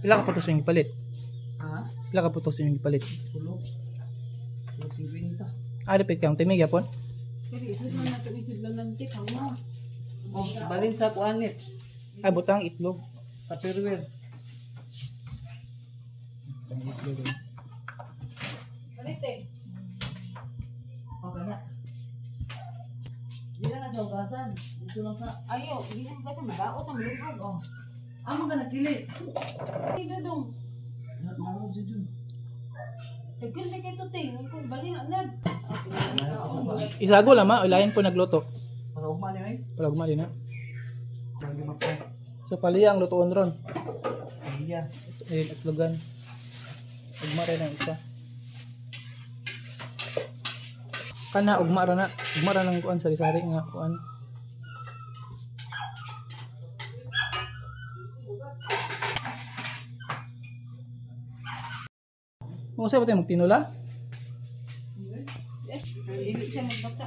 Pila ka putos yung ipalit? Ha? Pila ka putos yung ipalit? Sulok. 50. Depit kang timig yapon? Pero ito na natin isidlan ng tik. Oh, balin sa kuanit. Butang itlog. Tupperware. Butang itlog guys. Balit eh. Oh, gana. Hindi na sa ugasan. Dito lang sa... Ayaw, hindi na ugasan. Magaot ang lubog. Oh. Amo ka nakilis. Hindi dudong. Naro, Jujun. Tagil na kayo ito, ting. Kung bali na, nag. Isago lama, ilahin po nagluto. Para umali, ay? Para gumali na. Para lumako. So paliya ang lutuon ron. Iya. Itlogan. Ugma rin ang isa. Kana ugma ra na. Ugma ra ng kuan sari-sari nga kuan. Mo sa batay magtinula? Hindi siya magbata.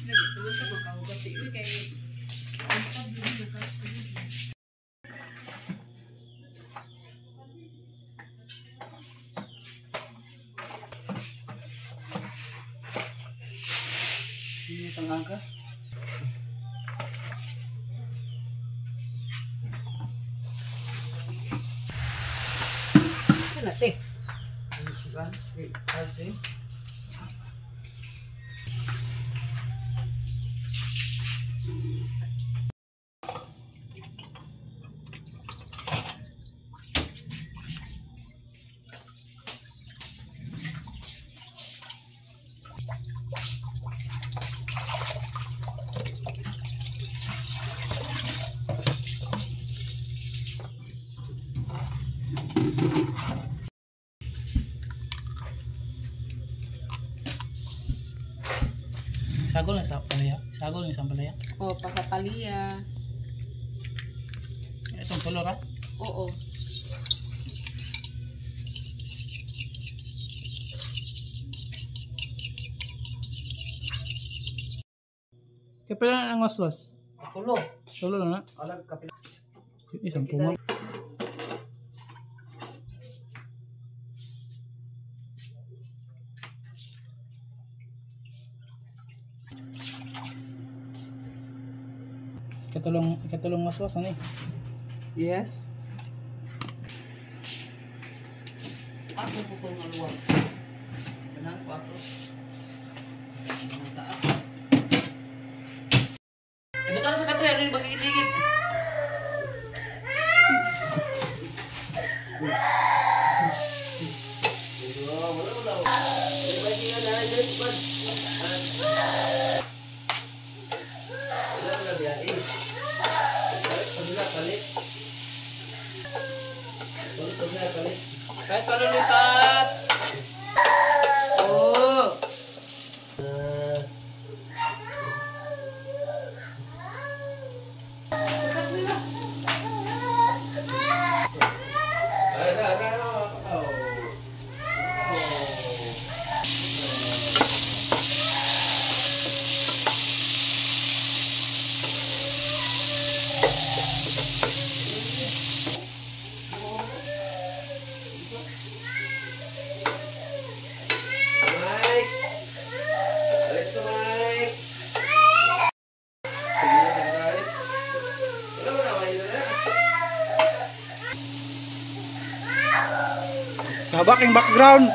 Nagtulog sa magkaugat. Sige, kaya... Ini tengah. Nate. Kan si Aji. Sagol na sa palaya. Sagol na sa palaya. Oh, pakapaliya. Itong tulor ha? Oo. Kaya pala na ang waswas. Tulo. Tulo na na. Alag kapil. Isang puma. Ikatulong waswas ano eh. Yes. Ako putol nga luwag. Ganang ko ako. Ang taas. Ibutan sa katre, ano yung bagigit-igit? Kahit paano lipat. Oh. Sabak yung background.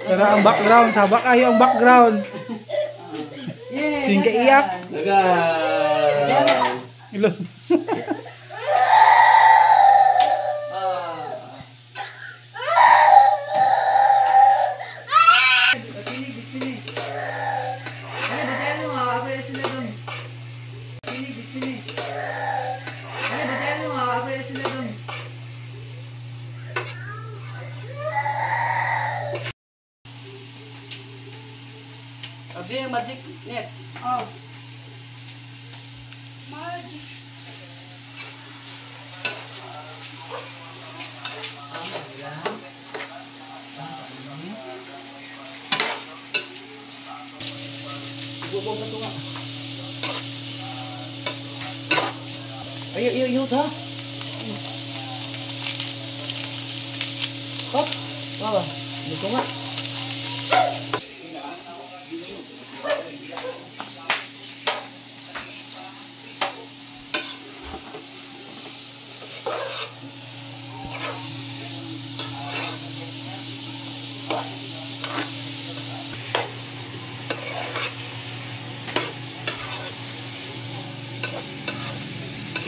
Tara ang background, sabak ay ang background. Sing kaiyak. Ilo. Abi yung magic net. Oh. Margie. Ayo, dah. Hop, bawa. Dito nga.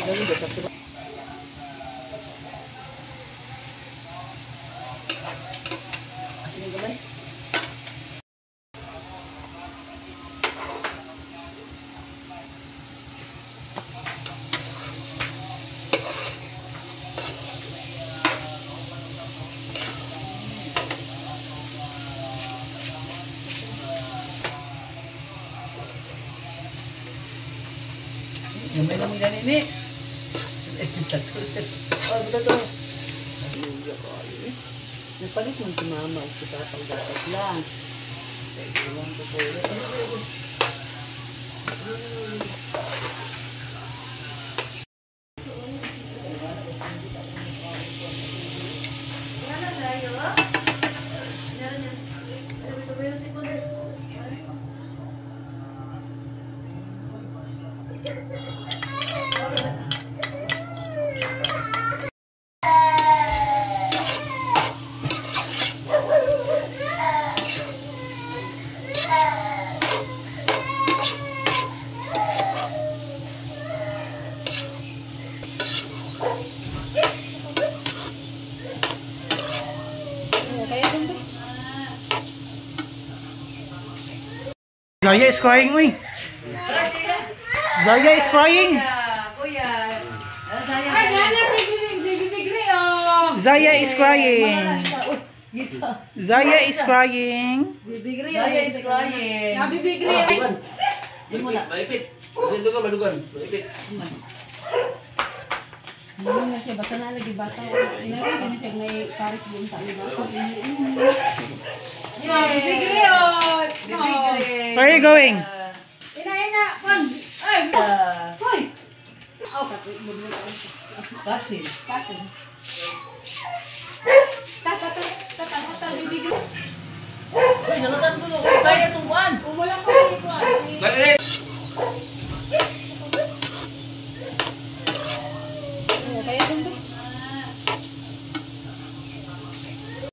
Lagi dah satu. Asin gamay. Gamay lang yan ini. Oh, betul tu. Iya kali. Napalit mo si mama at kita pagdatas lang. Iwan ko po. Zaya is crying, uy. Zaya is crying. Kuya. Zaya. Ay, nana si Bibigri oh. Zaya is crying. Gitu. Zaya is crying. Bibigri. Zaya is crying. Ya Bibigri. Ini mo na. Maipit. Kasi doon ka malugan. Maipit. Ini na siya bata na lagi bata. Ini siya may parik yung tali bata. Bibigri oh. Bibigri. Where are you going? Ina, pan. Ay, hoy. Oh, Kasi. Tata, bibigri. Uy, nalatan ko. Kaya itong buwan. Umulang ko dito. Balik. Kaya itong